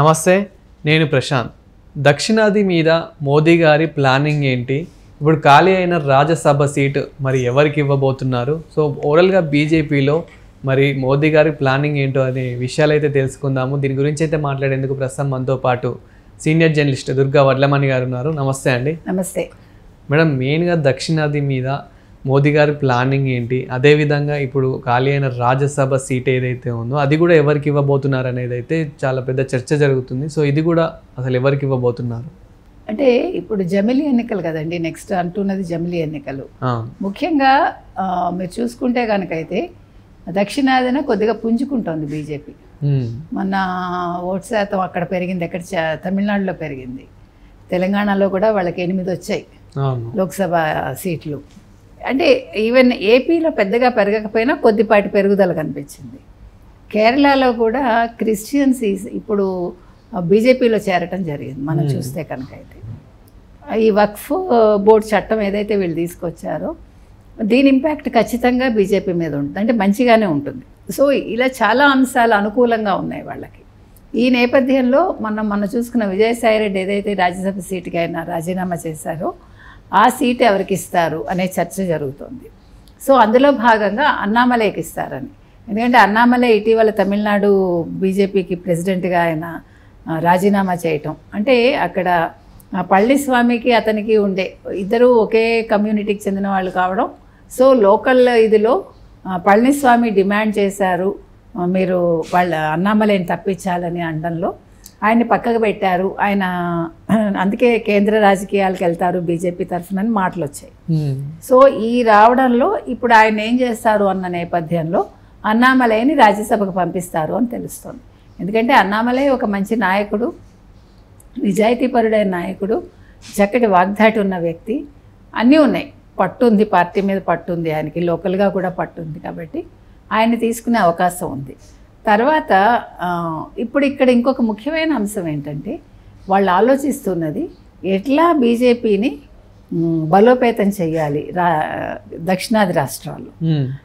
నమస్తే, నేను ప్రశాంత్. దక్షిణాది మీద మోదీ గారి ప్లానింగ్ ఏంటి? ఇప్పుడు ఖాళీ అయిన రాజ్యసభ సీటు మరి ఎవరికి ఇవ్వబోతున్నారు? సో ఓవరాల్గా బీజేపీలో మరి మోదీ గారి ప్లానింగ్ ఏంటో అనే విషయాలు అయితే తెలుసుకుందాము. దీని గురించి అయితే మాట్లాడేందుకు ప్రస్తుతం మనతో పాటు సీనియర్ జర్నలిస్ట్ దుర్గా వడ్లమణి గారు ఉన్నారు. నమస్తే అండి. నమస్తే మేడం, మెయిన్గా దక్షిణాది మీద మోదీ గారి ప్లానింగ్ ఏంటి? అదేవిధంగా ఇప్పుడు ఖాళీ అయిన రాజ్యసభ సీట్ ఏదైతే ఉందో అది కూడా ఎవరికి ఇవ్వబోతున్నారు అనేది అయితే చాలా పెద్ద చర్చ జరుగుతుంది. సో ఇది కూడా అసలు ఎవరికి ఇవ్వబోతున్నారు? అంటే ఇప్పుడు జమిలీ ఎన్నికలు కదండి, నెక్స్ట్ అంటున్నది జమిలీ ఎన్నికలు. ముఖ్యంగా మీరు చూసుకుంటే కనుకైతే దక్షిణాదిన కొద్దిగా పుంజుకుంటోంది బీజేపీ. మొన్న ఓటు శాతం అక్కడ పెరిగింది, ఎక్కడ తమిళనాడులో పెరిగింది, తెలంగాణలో కూడా వాళ్ళకి 8 వచ్చాయి లోక్సభ సీట్లు. అంటే ఈవెన్ ఏపీలో పెద్దగా పెరగకపోయినా కొద్దిపాటి పెరుగుదల కనిపించింది. కేరళలో కూడా క్రిస్టియన్స్ ఇప్పుడు బీజేపీలో చేరటం జరిగింది మనం చూస్తే కనుక. అయితే ఈ వక్ఫ్ బోర్డు చట్టం ఏదైతే వీళ్ళు తీసుకొచ్చారో దీని ఇంపాక్ట్ ఖచ్చితంగా బీజేపీ మీద ఉంటుంది, అంటే మంచిగానే ఉంటుంది. సో ఇలా చాలా అంశాలు అనుకూలంగా ఉన్నాయి వాళ్ళకి. ఈ నేపథ్యంలో మనం చూసుకున్న విజయసాయిరెడ్డి ఏదైతే రాజ్యసభ సీటుకి ఆయన రాజీనామా చేశారో ఆ సీట్ ఎవరికి ఇస్తారు అనే చర్చ జరుగుతుంది. సో అందులో భాగంగా అన్నామలైకి ఇస్తారని. ఎందుకంటే అన్నామలై ఇటీవల తమిళనాడు బీజేపీకి ప్రెసిడెంట్గా ఆయన రాజీనామా చేయటం అంటే అక్కడ పళనిస్వామికి అతనికి ఉండే ఇద్దరు ఒకే కమ్యూనిటీకి చెందిన వాళ్ళు కావడం. సో లోకల్ ఇదిలో పళనిస్వామి డిమాండ్ చేశారు మీరు వాళ్ళ అన్నామలైని తప్పించాలని అనడంలో ఆయన్ని పక్కకు పెట్టారు. ఆయన అందుకే కేంద్ర రాజకీయాలకు వెళ్తారు బీజేపీ తరఫునని మాటలు వచ్చాయి. సో ఈ రావడంలో ఇప్పుడు ఆయన ఏం చేస్తారు అన్న నేపథ్యంలో అన్నామలైని రాజ్యసభకు పంపిస్తారు అని తెలుస్తుంది. ఎందుకంటే అన్నామలై ఒక మంచి నాయకుడు, నిజాయితీపరుడైన నాయకుడు, చక్కటి వాగ్దాటి ఉన్న వ్యక్తి, అన్నీ ఉన్నాయి. పట్టుంది, పార్టీ మీద పట్టుంది, ఆయనకి లోకల్గా కూడా పట్టుంది. కాబట్టి ఆయన్ని తీసుకునే అవకాశం ఉంది. తర్వాత ఇప్పుడు ఇక్కడ ఇంకొక ముఖ్యమైన అంశం ఏంటంటే వాళ్ళు ఆలోచిస్తున్నది ఎట్లా బీజేపీని బలోపేతం చేయాలి దక్షిణాది రాష్ట్రాల్లో.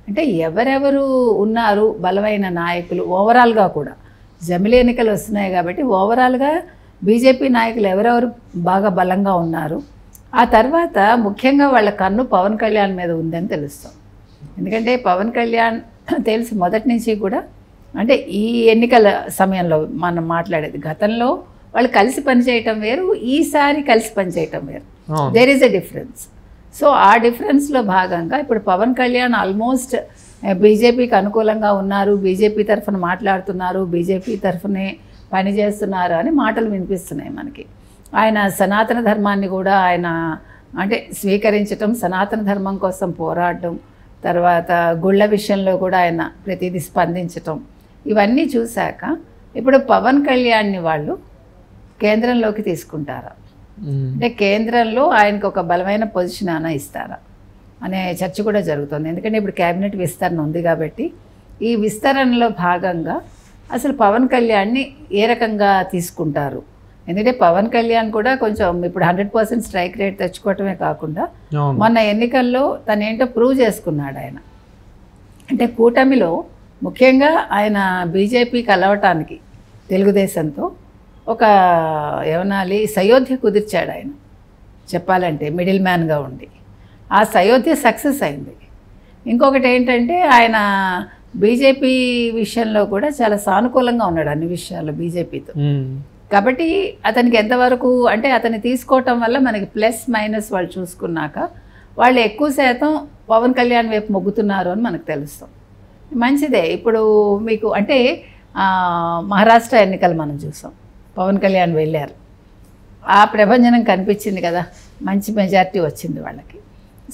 అంటే ఎవరెవరు ఉన్నారు బలమైన నాయకులు ఓవరాల్గా కూడా జమిలీ ఎన్నికలు వస్తున్నాయి కాబట్టి ఓవరాల్గా బీజేపీ నాయకులు ఎవరెవరు బాగా బలంగా ఉన్నారు. ఆ తర్వాత ముఖ్యంగా వాళ్ళ కన్ను పవన్ కళ్యాణ్ మీద ఉందని తెలుస్తుంది. ఎందుకంటే పవన్ కళ్యాణ్ తెలిసి మొదటి నుంచి కూడా అంటే ఈ ఎన్నికల సమయంలో మనం మాట్లాడేది గతంలో వాళ్ళు కలిసి పనిచేయటం వేరు, ఈసారి కలిసి పనిచేయటం వేరు. There is a difference. So ఆ డిఫరెన్స్లో భాగంగా ఇప్పుడు పవన్ కళ్యాణ్ ఆల్మోస్ట్ బీజేపీకి అనుకూలంగా ఉన్నారు, బీజేపీ తరఫున మాట్లాడుతున్నారు, బీజేపీ తరఫునే పనిచేస్తున్నారు అని మాటలు వినిపిస్తున్నాయి మనకి. ఆయన సనాతన ధర్మాన్ని కూడా ఆయన అంటే స్వీకరించటం, సనాతన ధర్మం కోసం పోరాడటం, తర్వాత గుళ్ళ విషయంలో కూడా ఆయన ప్రతిదీ స్పందించటం, ఇవన్నీ చూశాక ఇప్పుడు పవన్ కళ్యాణ్ని వాళ్ళు కేంద్రంలోకి తీసుకుంటారా, అంటే కేంద్రంలో ఆయనకు ఒక బలమైన పొజిషన్ అయినా ఇస్తారా అనే చర్చ కూడా జరుగుతుంది. ఎందుకంటే ఇప్పుడు క్యాబినెట్ విస్తరణ ఉంది కాబట్టి ఈ విస్తరణలో భాగంగా అసలు పవన్ కళ్యాణ్ని ఏ రకంగా తీసుకుంటారు. ఎందుకంటే పవన్ కళ్యాణ్ కూడా కొంచెం ఇప్పుడు 100% స్ట్రైక్ రేట్ తెచ్చుకోవటమే కాకుండా మొన్న ఎన్నికల్లో తనేంటో ప్రూవ్ చేసుకున్నాడు ఆయన. అంటే కూటమిలో ముఖ్యంగా ఆయన బీజేపీ కలవటానికి తెలుగుదేశంతో ఒక ఏమనాలి సయోధ్య కుదిర్చాడు ఆయన, చెప్పాలంటే మిడిల్ మ్యాన్గా ఉండి. ఆ సయోధ్య సక్సెస్ అయింది. ఇంకొకటి ఏంటంటే ఆయన బీజేపీ విషయంలో కూడా చాలా సానుకూలంగా ఉన్నాడు అన్ని విషయాల్లో బీజేపీతో. కాబట్టి అతనికి ఎంతవరకు అంటే అతన్ని తీసుకోవటం వల్ల మనకి ప్లస్ మైనస్ వాళ్ళు చూసుకున్నాక వాళ్ళు ఎక్కువ శాతం పవన్ కళ్యాణ్ వైపు మొగ్గుతున్నారు అని మనకు తెలుస్తాం. మంచిదే. ఇప్పుడు మీకు అంటే మహారాష్ట్ర ఎన్నికలు మనం చూసాం, పవన్ కళ్యాణ్ వెళ్ళారు, ఆ ప్రభంజనం కనిపించింది కదా, మంచి మెజారిటీ వచ్చింది వాళ్ళకి.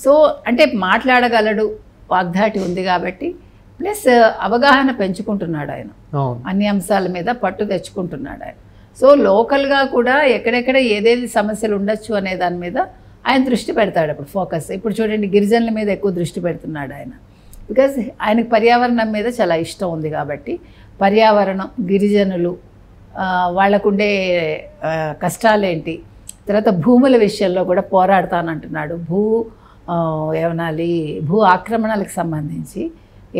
సో అంటే మాట్లాడగలడు, వాగ్దాటి ఉంది కాబట్టి ప్లస్ అవగాహన పెంచుకుంటున్నాడు ఆయన, అన్ని అంశాల మీద పట్టు తెచ్చుకుంటున్నాడు ఆయన. సో లోకల్గా కూడా ఎక్కడెక్కడ ఏదేది సమస్యలు ఉండొచ్చు అనే దాని మీద ఆయన దృష్టి పెడతాడు. అప్పుడు ఫోకస్ ఇప్పుడు చూడండి గిరిజనుల మీద ఎక్కువ దృష్టి పెడుతున్నాడు ఆయన. బికాజ్ ఆయనకు పర్యావరణం మీద చాలా ఇష్టం ఉంది కాబట్టి పర్యావరణం, గిరిజనులు, వాళ్ళకుండే కష్టాలేంటి, తర్వాత భూముల విషయంలో కూడా పోరాడతానంటున్నాడు. ఏమనాలి భూ ఆక్రమణలకు సంబంధించి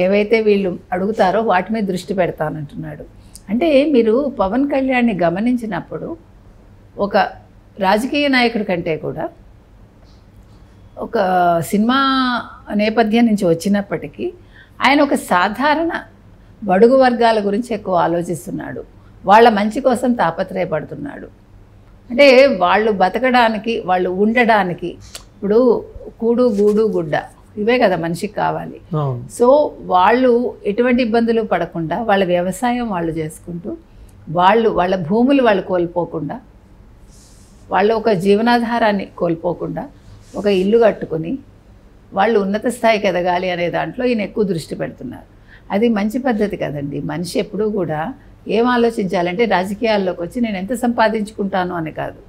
ఏవైతే వీళ్ళు అడుగుతారో వాటి మీద దృష్టి పెడతానంటున్నాడు. అంటే మీరు పవన్ కళ్యాణ్ని గమనించినప్పుడు ఒక రాజకీయ నాయకుడి కంటే కూడా ఒక సినిమా నేపథ్యం నుంచి వచ్చినప్పటికీ ఆయన ఒక సాధారణ బడుగు వర్గాల గురించి ఎక్కువ ఆలోచిస్తున్నాడు, వాళ్ళ మంచి కోసం తాపత్రయపడుతున్నాడు. అంటే వాళ్ళు బతకడానికి, వాళ్ళు ఉండడానికి, ఇప్పుడు కూడు గూడు గుడ్డ ఇవే కదా మనిషికి కావాలి. సో వాళ్ళు ఎటువంటి ఇబ్బందులు పడకుండా వాళ్ళ వ్యవసాయం వాళ్ళు చేసుకుంటూ, వాళ్ళ భూములు వాళ్ళు కోల్పోకుండా, వాళ్ళు ఒక జీవనాధారాన్ని కోల్పోకుండా ఒక ఇల్లు కట్టుకొని వాళ్ళు ఉన్నత స్థాయికి ఎదగాలి అనే దాంట్లో ఈయన ఎక్కువ దృష్టి పెడుతున్నారు. అది మంచి పద్ధతి కదండి. మనిషి ఎప్పుడూ కూడా ఏం ఆలోచించాలంటే రాజకీయాల్లోకి వచ్చి నేను ఎంత సంపాదించుకుంటాను అని కాదు.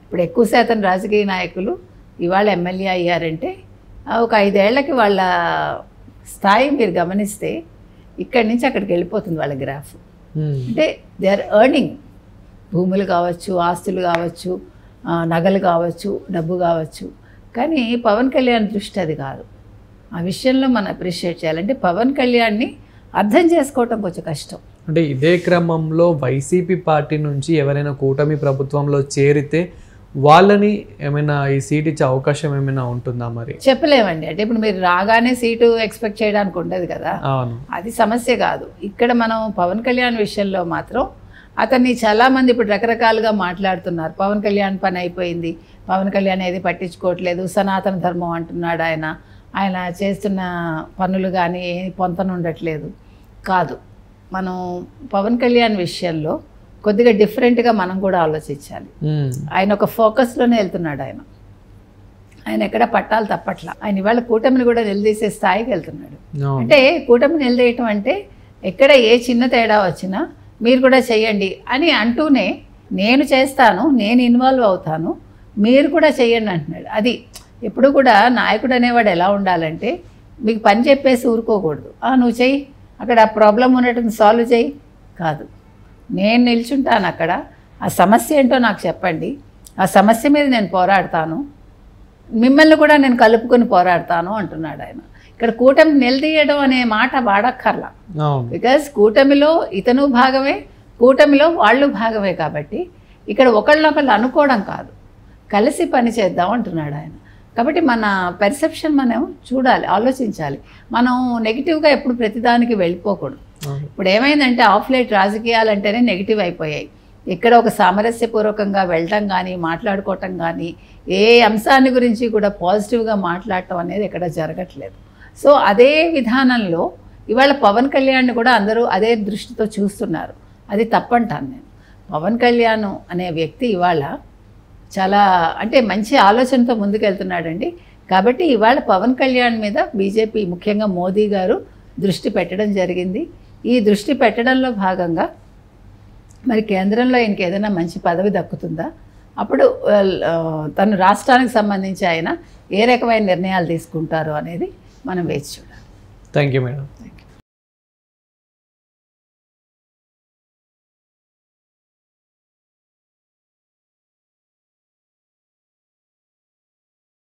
ఇప్పుడు ఎక్కువ శాతం రాజకీయ నాయకులు ఇవాళ ఎమ్మెల్యే అయ్యారంటే ఒక 5 ఏళ్లకి వాళ్ళ స్థాయి మీరు గమనిస్తే ఇక్కడి నుంచి అక్కడికి వెళ్ళిపోతుంది వాళ్ళ గ్రాఫ్. అంటే దే ఆర్ ఎర్నింగ్. భూములు కావచ్చు, ఆస్తులు కావచ్చు, నగలు కావచ్చు, డబ్బు కావచ్చు. కానీ పవన్ కళ్యాణ్ దృష్టి అది కాదు. ఆ విషయంలో మనం అప్రిషియేట్ చేయాలంటే పవన్ కళ్యాణ్ని అర్థం చేసుకోవటం కొంచెం కష్టం. అంటే ఇదే క్రమంలో వైసీపీ పార్టీ నుంచి ఎవరైనా కూటమి ప్రభుత్వంలో చేరితే వాళ్ళని ఏమైనా ఈ సీట్ ఇచ్చే అవకాశం ఏమైనా ఉంటుందా? మరి చెప్పలేమండి. అంటే ఇప్పుడు మీరు రాగానే సీటు ఎక్స్పెక్ట్ చేయడానికి ఉండదు కదా, అది సమస్య కాదు. ఇక్కడ మనం పవన్ కళ్యాణ్ విషయంలో మాత్రం అతన్ని చాలామంది ఇప్పుడు రకరకాలుగా మాట్లాడుతున్నారు. పవన్ కళ్యాణ్ పని అయిపోయింది, పవన్ కళ్యాణ్ ఏది పట్టించుకోవట్లేదు, సనాతన ధర్మం అంటున్నాడు, ఆయన చేస్తున్న పనులు కానీ పొంతన ఉండట్లేదు. కాదు, మనం పవన్ కళ్యాణ్ విషయంలో కొద్దిగా డిఫరెంట్గా మనం కూడా ఆలోచించాలి. ఆయన ఒక ఫోకస్లోనే వెళ్తున్నాడు. ఆయన ఎక్కడ పట్టాలు తప్పట్లా. ఆయన ఇవాళ కూటమిని కూడా నిలదీసే స్థాయికి వెళ్తున్నాడు. అంటే కూటమిని నిలదీయటం అంటే ఎక్కడ ఏ చిన్న తేడా వచ్చినా మీరు కూడా చెయ్యండి అని అంటూనే నేను చేస్తాను, నేను ఇన్వాల్వ్ అవుతాను, మీరు కూడా చెయ్యండి అంటున్నాడు. అది ఎప్పుడు కూడా నాయకుడు అనేవాడు ఎలా ఉండాలంటే మీకు పని చెప్పేసి ఊరుకోకూడదు. నువ్వు చెయ్యి, అక్కడ ప్రాబ్లం ఉన్నట్టు సాల్వ్ చెయ్యి కాదు. నేను నిల్చుంటాను అక్కడ, ఆ సమస్య ఏంటో నాకు చెప్పండి, ఆ సమస్య మీద నేను పోరాడతాను, మిమ్మల్ని కూడా నేను కలుపుకొని పోరాడతాను అంటున్నాడు ఆయన. ఇక్కడ కూటమి నిలదీయడం అనే మాట వాడక్కర్లా. బికాజ్ కూటమిలో ఇతను భాగమే, కూటమిలో వాళ్ళు భాగమే. కాబట్టి ఇక్కడ ఒకళ్ళొకళ్ళు అనుకోవడం కాదు, కలిసి పని చేద్దాం అంటున్నాడు ఆయన. కాబట్టి మన పెర్సెప్షన్ మనం చూడాలి, ఆలోచించాలి. మనం నెగిటివ్గా ఎప్పుడు ప్రతిదానికి వెళ్ళిపోకూడదు. ఇప్పుడు ఏమైందంటే ఆఫ్ లైట్ రాజకీయాలు అంటేనే నెగిటివ్ అయిపోయాయి. ఇక్కడ ఒక సామరస్యపూర్వకంగా వెళ్ళటం కానీ, మాట్లాడుకోవటం కానీ, ఏ అంశాన్ని గురించి కూడా పాజిటివ్గా మాట్లాడటం అనేది ఎక్కడ జరగట్లేదు. సో అదే విధానంలో ఇవాళ పవన్ కళ్యాణ్ని కూడా అందరూ అదే దృష్టితో చూస్తున్నారు. అది తప్పంటాను నేను. పవన్ కళ్యాణ్ అనే వ్యక్తి ఇవాళ చాలా అంటే మంచి ఆలోచనతో ముందుకెళ్తున్నాడండి. కాబట్టి ఇవాళ పవన్ కళ్యాణ్ మీద బీజేపీ ముఖ్యంగా మోదీ గారు దృష్టి పెట్టడం జరిగింది. ఈ దృష్టి పెట్టడంలో భాగంగా మరి కేంద్రంలో ఆయనకి ఏదైనా మంచి పదవి దక్కుతుందా, అప్పుడు తను రాష్ట్రానికి సంబంధించి ఆయన ఏ రకమైన నిర్ణయాలు తీసుకుంటారో అనేది మనం వేచి చూడాలి. Thank you madam.